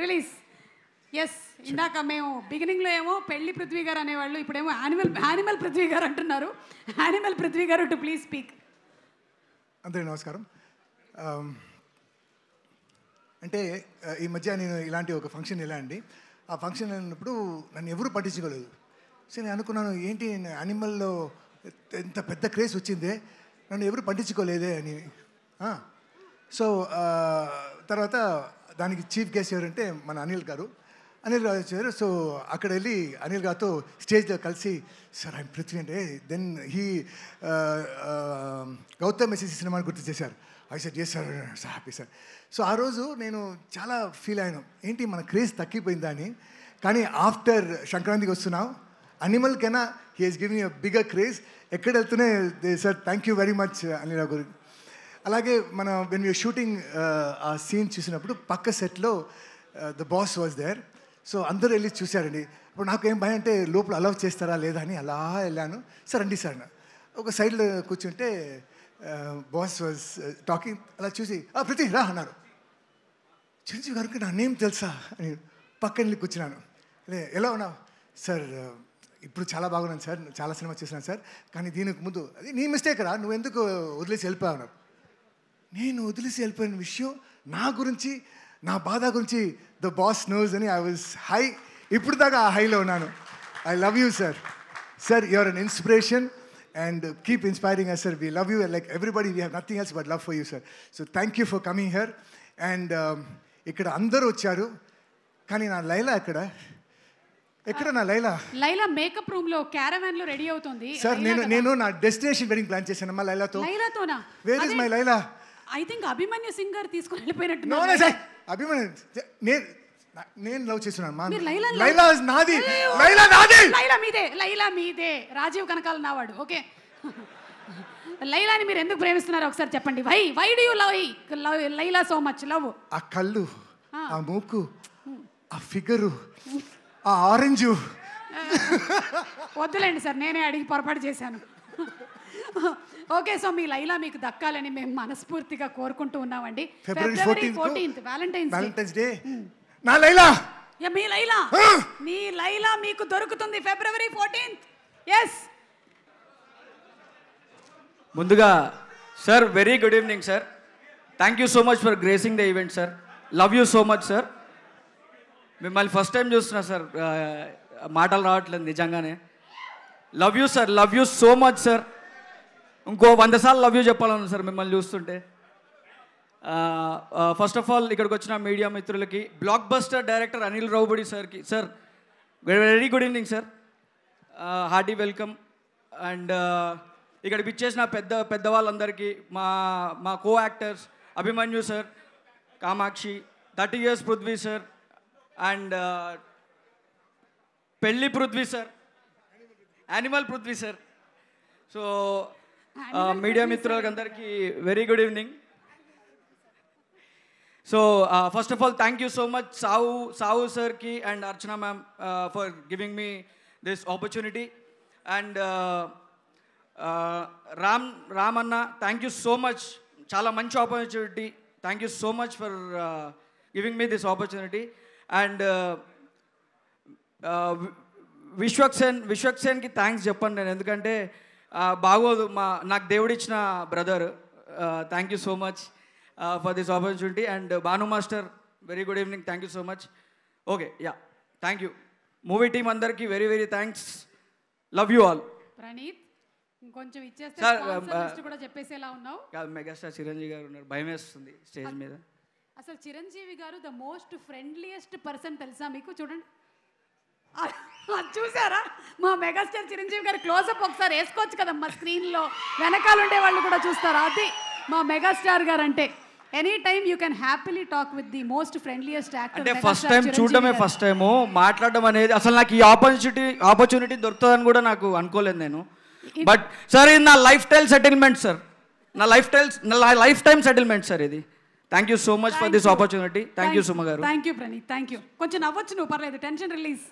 Release. Yes, ఇందాక మేము బిగినింగ్లో ఏమో పెళ్లి పృథ్వీ గారు అనేవాళ్ళు, ఇప్పుడేమో యానిమల్ పృథ్వీ గారు అంటున్నారు. యానిమల్ పృథ్వీ గారు టు ప్లీజ్ స్పీక్. అందరికీ నమస్కారం. అంటే ఈ మధ్య నేను ఇలాంటి ఒక ఫంక్షన్ వెళ్ళానండి. ఆ ఫంక్షన్ వెళ్ళినప్పుడు నన్ను ఎవరు పట్టించుకోలేదు. సో నేను అనుకున్నాను, ఏంటి యానిమల్లో ఎంత పెద్ద క్రేజ్ వచ్చిందే, నన్ను ఎవరు పట్టించుకోలేదే అని. సో తర్వాత దానికి చీఫ్ గెస్ట్ ఎవరంటే మన అనిల్ గారు వచ్చారు. సో అక్కడ వెళ్ళి అనిల్ గారితో స్టేజ్లో కలిసి, సార్ ఐఎమ్ పృథ్వీ అంటే, దెన్ గౌతమ్ మెసేజ్ సినిమాని గుర్తు చేశారు. I said yes sir, happy sir. So ఆ రోజు నేను చాలా ఫీల్ అయ్యాను, ఏంటి మన క్రేజ్ తగ్గిపోయిందా అని. కానీ ఆఫ్టర్ సంక్రాంతికి వస్తున్నాం, అనిమల్ కన్నా he he's giving a bigger craze. ఎక్కడ వెళ్తూనే sir thank you very much Anil గారు. అలాగే మన వెన్ వీఆర్ షూటింగ్ ఆ సీన్ చూసినప్పుడు పక్క సెట్లో the boss was there. So అందరూ వెళ్ళి చూశారండి. ఇప్పుడు నాకు ఏం భయం అంటే లోపల అలౌ చేస్తారా లేదా అని అలా వెళ్ళాను. సార్ రండి సార్, ఒక సైడ్లో కూర్చుంటే బాస్ వాజ్ టాకింగ్. అలా చూసి పృథ్వీ రా అన్నారు. చిరంజీవి గారికి నా నేమ్ తెలుసా అని పక్కన వెళ్ళి కూర్చున్నాను. ఎలా ఉన్నావు సార్? ఇప్పుడు చాలా బాగున్నాను సార్, చాలా సినిమా చేసినాను సార్, కానీ దీనికి ముందు అది నీ మిస్టేక్ రా, నువ్వు ఎందుకు వదిలేసి వెళ్ళిపోయావు? నేను వదిలేసి వెళ్ళిపోయిన విషయం నా గురించి, నా బాధ గురించి ద బాస్ నోస్ అని ఐ వాజ్ హై. ఇప్పుడు దాకా ఆ హైలో ఉన్నాను. I love you sir. Sir you are an inspiration and keep inspiring us, sir. We love you, and like everybody, we have nothing else but love for you, sir. So thank you for coming here. And ikkada andaru vacharu, kani na Laila ekkada na Laila makeup room lo caravan lo ready avutundi. Sir, nenu na destination wedding plan chesanu amma Laila to na. Where is my Laila? I think Abhimanyu Singer తీసుకొని వెళ్ళిపోయినట్టు. No sir, Abhimanyu నేను love చేస్తున్నాను. లైలా నాది, లైలా మీదే. రాజీవ్ కనకాల నావాడు. Okay, లైలాని మీరు ఎందుకు ప్రేమిస్తున్నారు ఒకసారి చెప్పండి. Why do you love Laila so much? Love ఆ కళ్ళు, ఆ మూకు, ఆ ఫిగరు, ఆ ఆరెంజ్. వద్దులేండి సార్, నేనే అడిగి పొరపాటు చేశాను. ఓకే, సో మీ లైలా మీకు దక్కాలని మేము మనస్ఫూర్తిగా కోరుకుంటూ ఉన్నామండి. February 14th Valentine's day. నా లైలా, మీ లైలా మీకు దొరుకుతుంది February 14th. ఎస్. ముందుగా sir very good evening sir. Thank you so much for gracing the event sir. Love you so much sir. మిమ్మల్ని ఫస్ట్ టైం చూస్తున్నా సార్, మాటలు రావట్లేదు నిజంగానే. Love you sir, love you so much sir. ఇంకో 100 సార్లు love you చెప్పాలను sir మిమ్మల్ని చూస్తుంటే. First of all ఇక్కడికి వచ్చిన మీడియా మిత్రులకి, blockbuster director Anil Ravipudi సార్కి, sir very good evening sir, hearty welcome. And ఇక్కడికి ఇచ్చేసిన పెద్దవాళ్ళందరికీ, మా co-actors Abhimanyu sir, Kamakshi, 30 years Prithvi sir, and పెళ్ళి Prithvi sir, animal Prithvi sir. So media మిత్రులకి అందరికీ very good evening. So first of all, thank you so much Sahu sir ki and Archana ma'am for giving me this opportunity. And Ram Anna, thank you so much. Chala manchi opportunity. Thank you so much for giving me this opportunity. And Vishwak Sen ki thanks చెప్పండి నేను, ఎందుకంటే బాగోదు నాకు దేవుడిచ్చిన brother. Thank you so much for this opportunity. And Banu Master, very good evening, thank you so much. Okay, yeah, thank you. Movie team andarki very thanks. Love you all. Praneeth, ఇంకొంచెం ఇచ్చేస్తే sponsor కూడా చెప్పేసేలా ఉన్నావు. Megastar Chiranjeevi గారు ఉన్నారు, భయం వేస్తుంది stage మీద. అసలు చిరంజీవి గారు ద మోస్ట్ ఫ్రెండ్లీయెస్ట్ పర్సన్ తెలుసా మీకు? చూడండి, చూసారా? మా మెగాస్టార్ చిరంజీవి గారు క్లోజప్ ఒకసారి వేసుకోవచ్చు కదమ్మా స్క్రీన్లో, వెనకాల ఉండే వాళ్ళు కూడా చూస్తారు. అది మా మెగాస్టార్ గారు అంటే. Any time you can happily talk with the most friendliest actor. అంటే ఫస్ట్ టైం చూడడమే, ఫస్ట్ టైం మాట్లాడడం అనేది, అసలు నాకు ఈ ఆపర్చునిటీ దొరుకుతుందని కూడా నాకు అనుకోలేదు నేను. బట్ సార్ ఇది నా లైఫ్ స్టైల్ సెటిల్మెంట్ సార్, నా లైఫ్ టైం సెటిల్మెంట్ సార్ ఇది. Thank you so much for this opportunity. Thank you Suma గారు. Thank you Praneeth, thank you. కొంచెం నవ్వచ్చు నువ్వు, పర్లేదు, టెన్షన్ రిలీజ్.